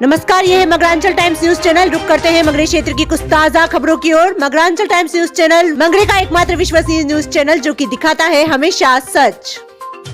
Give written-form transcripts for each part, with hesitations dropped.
नमस्कार, ये है मगरांचल टाइम्स न्यूज चैनल। रुक करते हैं मगरी क्षेत्र की कुछ ताजा खबरों की ओर। मगरांचल टाइम्स न्यूज चैनल मगरी का एकमात्र विश्वसनीय न्यूज चैनल जो कि दिखाता है हमेशा सच।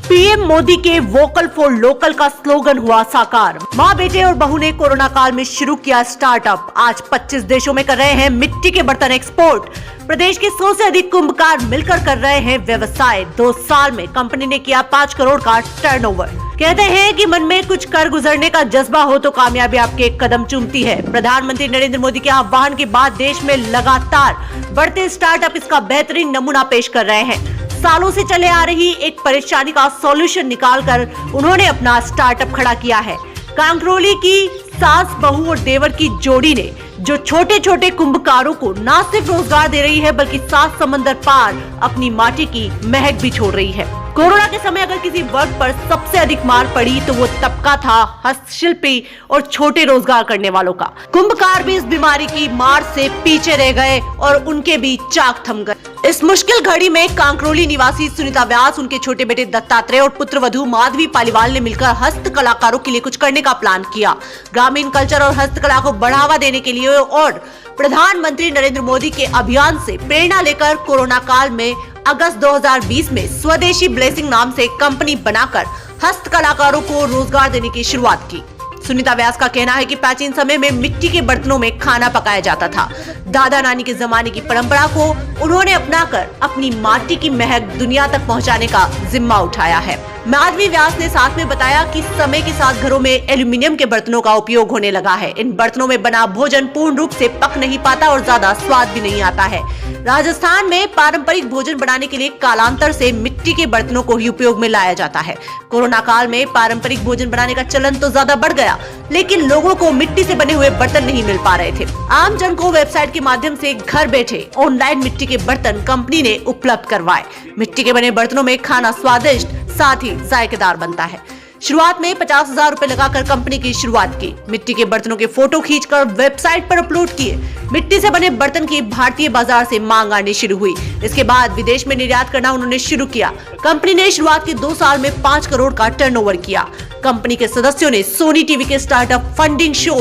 पीएम मोदी के वोकल फॉर लोकल का स्लोगन हुआ साकार। माँ बेटे और बहू ने कोरोना काल में शुरू किया स्टार्टअप। आज 25 देशों में कर रहे हैं मिट्टी के बर्तन एक्सपोर्ट। प्रदेश के 100 से अधिक कुंभकार मिलकर कर रहे हैं व्यवसाय। 2 साल में कंपनी ने किया 5 करोड़ का टर्नओवर। कहते हैं कि मन में कुछ कर गुजरने का जज्बा हो तो कामयाबी आपके कदम चूमती है। प्रधानमंत्री नरेंद्र मोदी के आह्वान के बाद देश में लगातार बढ़ते स्टार्टअप इसका बेहतरीन नमूना पेश कर रहे हैं। सालों से चले आ रही एक परेशानी का सॉल्यूशन निकालकर उन्होंने अपना स्टार्टअप खड़ा किया है। कांकरोली की सास बहू और देवर की जोड़ी ने जो छोटे छोटे कुंभकारों को न सिर्फ रोजगार दे रही है बल्कि 7 समंदर पार अपनी माटी की महक भी छोड़ रही है। कोरोना के समय अगर किसी वर्ग पर सबसे अधिक मार पड़ी तो वो तबका था हस्तशिल्पी और छोटे रोजगार करने वालों का। कुंभकार भी इस बीमारी की मार से पीछे रह गए और उनके भी चाक थम गए। इस मुश्किल घड़ी में कांकरोली निवासी सुनीता व्यास, उनके छोटे बेटे दत्तात्रेय और पुत्रवधू माधवी पालीवाल ने मिलकर हस्त कलाकारों के लिए कुछ करने का प्लान किया। ग्रामीण कल्चर और हस्तकला को बढ़ावा देने के लिए और प्रधानमंत्री नरेंद्र मोदी के अभियान से प्रेरणा लेकर कोरोना काल में अगस्त 2020 में स्वदेशी ब्लेसिंग नाम से कंपनी बनाकर हस्त कलाकारों को रोजगार देने की शुरुआत की। सुनीता व्यास का कहना है कि प्राचीन समय में मिट्टी के बर्तनों में खाना पकाया जाता था। दादा नानी के जमाने की परंपरा को उन्होंने अपनाकर अपनी माटी की महक दुनिया तक पहुंचाने का जिम्मा उठाया है। माधवी व्यास ने साथ में बताया कि समय के साथ घरों में एल्यूमिनियम के बर्तनों का उपयोग होने लगा है। इन बर्तनों में बना भोजन पूर्ण रूप से पक नहीं पाता और ज्यादा स्वाद भी नहीं आता है। राजस्थान में पारंपरिक भोजन बनाने के लिए कालांतर से मिट्टी के बर्तनों को ही उपयोग में लाया जाता है। कोरोना काल में पारंपरिक भोजन बनाने का चलन तो ज्यादा बढ़ गया, लेकिन लोगों को मिट्टी से बने हुए बर्तन नहीं मिल पा रहे थे। आम जन को वेबसाइट के माध्यम से घर बैठे ऑनलाइन मिट्टी के बर्तन कंपनी ने उपलब्ध करवाए। मिट्टी के बने बर्तनों में खाना स्वादिष्ट साथ ही जायकेदार बनता है। शुरुआत में 50,000 रुपए लगाकर कंपनी की शुरुआत की। मिट्टी के बर्तनों के फोटो खींचकर वेबसाइट पर अपलोड किए। मिट्टी से बने बर्तन की भारतीय बाजार से मांग आनी शुरू हुई। इसके बाद विदेश में निर्यात करना उन्होंने शुरू किया। कंपनी ने शुरुआत के 2 साल में 5 करोड़ का टर्नओवर किया। कंपनी के सदस्यों ने सोनी टीवी के startup funding show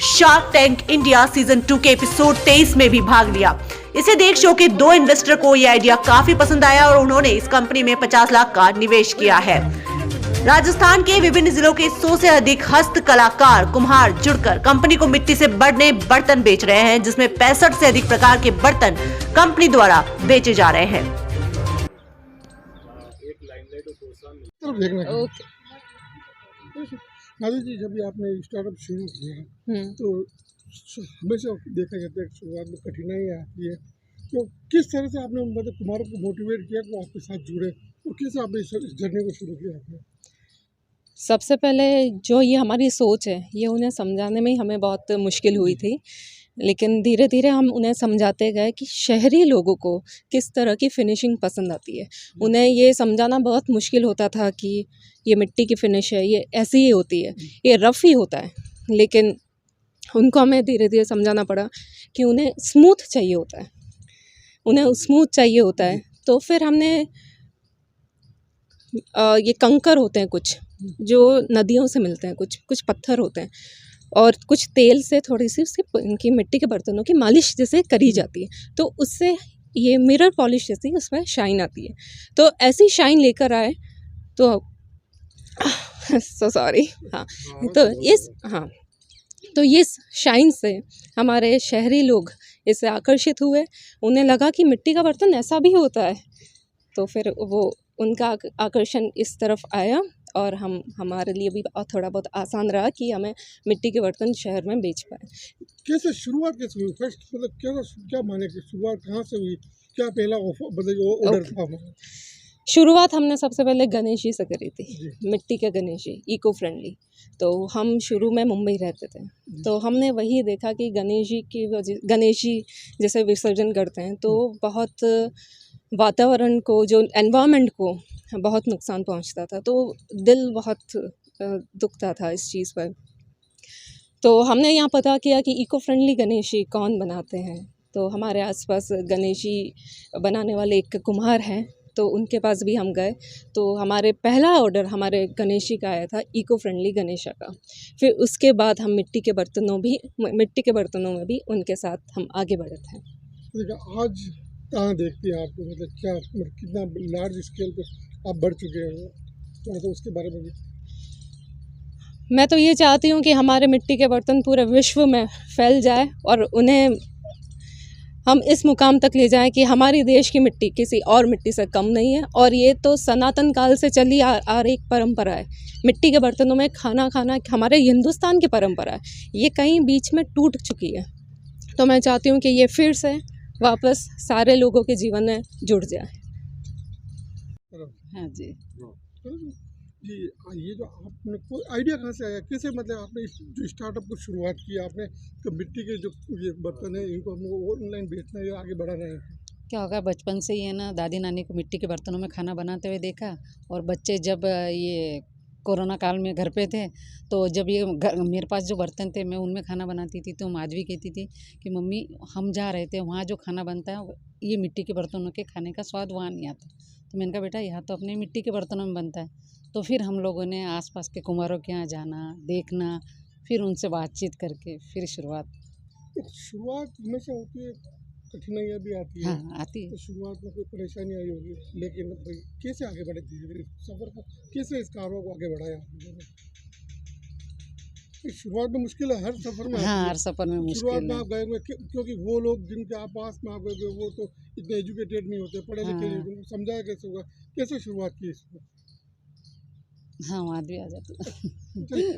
shark tank India season 2 के एपिसोड 23 में भी भाग लिया। इसे देख शो के 2 इन्वेस्टर को यह आइडिया काफी पसंद आया और उन्होंने इस कंपनी में 50 लाख का निवेश किया है। राजस्थान के विभिन्न जिलों के 100 से अधिक हस्त कलाकार कुम्हार जुड़कर कंपनी को मिट्टी से बने बर्तन बेच रहे हैं, जिसमें 65 से अधिक प्रकार के बर्तन कंपनी द्वारा बेचे जा रहे हैं। माधवी जी, जब आपने स्टार्टअप शुरू किया तो हमेशा देखा जाता है कि शुरुआत में कठिनाई आती है, तो किस तरह से आपने मतलब कुम्हारों को मोटिवेट किया कि आपके साथ जुड़े और कैसे आपने इस जर्नी को शुरू किया आपने? सबसे पहले जो ये हमारी सोच है ये उन्हें समझाने में ही हमें बहुत मुश्किल हुई थी, लेकिन धीरे धीरे हम उन्हें समझाते गए कि शहरी लोगों को किस तरह की फिनिशिंग पसंद आती है। उन्हें ये समझाना बहुत मुश्किल होता था कि ये मिट्टी की फिनिश है, ये ऐसी ही होती है, ये रफ़ ही होता है, लेकिन उनको हमें धीरे धीरे समझाना पड़ा कि उन्हें स्मूथ चाहिए होता है, उन्हें स्मूथ चाहिए होता है। तो फिर हमने ये कंकर होते हैं कुछ जो नदियों से मिलते हैं, कुछ पत्थर होते हैं और कुछ तेल से थोड़ी सी उसकी इनकी मिट्टी के बर्तनों की मालिश जैसे करी जाती है, तो उससे ये मिरर पॉलिश जैसी उसमें शाइन आती है। तो ऐसी शाइन लेकर आए तो सॉरी तो इस शाइन से हमारे शहरी लोग इससे आकर्षित हुए। उन्हें लगा कि मिट्टी का बर्तन ऐसा भी होता है, तो फिर वो उनका आकर्षण इस तरफ आया और हमारे लिए भी थोड़ा बहुत आसान रहा कि हमें मिट्टी के बर्तन शहर में बेच पाए। कैसे शुरुआत कैसे हुई? फर्स्ट मतलब क्या माने कि शुरुआत कहाँ से हुई? क्या पहला ऑर्डर था? शुरुआत हमने सबसे पहले गणेश जी से करी थी, मिट्टी के गणेश जी, इको फ्रेंडली। तो हम शुरू में मुंबई रहते थे, तो हमने वही देखा कि गणेश जी जैसे विसर्जन करते हैं तो बहुत वातावरण को, जो एनवायरनमेंट को बहुत नुकसान पहुंचता था, तो दिल बहुत दुखता था इस चीज़ पर। तो हमने यहाँ पता किया कि इको फ्रेंडली गणेश जी कौन बनाते हैं। तो हमारे आसपास गणेश जी बनाने वाले एक कुम्हार हैं, तो उनके पास भी हम गए। तो हमारे पहला ऑर्डर हमारे गणेशी का आया था, इको फ्रेंडली गणेशा का। फिर उसके बाद हम मिट्टी के बर्तनों में भी उनके साथ हम आगे बढ़े थे। देखिए आज कहाँ देखती हैं आपको, मतलब क्या, मतलब कितना लार्ज स्केल पे आप बढ़ चुके हैं, थोड़ा सा उसके बारे में भी। मैं तो ये चाहती हूँ कि हमारे मिट्टी के बर्तन पूरे विश्व में फैल जाए और उन्हें हम इस मुकाम तक ले जाएं कि हमारी देश की मिट्टी किसी और मिट्टी से कम नहीं है। और ये तो सनातन काल से चली आ रही एक परंपरा है। मिट्टी के बर्तनों में खाना खाना हमारे हिंदुस्तान की परंपरा है, ये कहीं बीच में टूट चुकी है। तो मैं चाहती हूँ कि ये फिर से वापस सारे लोगों के जीवन में जुड़ जाए। हाँ जी। जी, ये जो आपने कोई आइडिया कहाँ से आया, कैसे मतलब आपने इस जो स्टार्टअप को शुरुआत की आपने, तो मिट्टी के जो ये बर्तन है इनको हमने ऑनलाइन बेचना है या आगे बढ़ाना है? क्या होगा, बचपन से ही है ना, दादी नानी को मिट्टी के बर्तनों में खाना बनाते हुए देखा। और बच्चे जब ये कोरोना काल में घर पे थे, तो जब ये मेरे पास जो बर्तन थे मैं उनमें खाना बनाती थी, तो आज भी कहती थी कि मम्मी हम जहाँ रहते हैं वहाँ जो खाना बनता है ये मिट्टी के बर्तनों के खाने का स्वाद वहाँ नहीं आता। तो मैंने कहा बेटा यहाँ तो अपने मिट्टी के बर्तनों में बनता है। तो फिर हम लोगों ने आसपास के कुम्हारों के यहाँ जाना, देखना, फिर उनसे बातचीत करके फिर शुरुआत। तो शुरुआत हमेशा होती है, कठिनाइयाँ भी आती है। हाँ, आती है। तो शुरुआत में कोई परेशानी आई होगी, लेकिन भाई कैसे आगे बढ़े धीरे धीरे सफ़र को, कैसे इस कारों को आगे बढ़ाया आप लोगों ने? शुरुआत में मुश्किल है, हर सफ़र में हाँ, आती हर है। सफ़र में शुरुआत मुश्किल में है। आप गए हुए क्योंकि वो लोग जिनके आप पास में आप गए हुए वो तो इतने एजुकेटेड नहीं होते, पढ़े लिखे नहीं हाँ, होते, उनको समझाया कैसे होगा, कैसे शुरुआत की इसको? हाँ, वहाँ भी आ जाती है। चलिए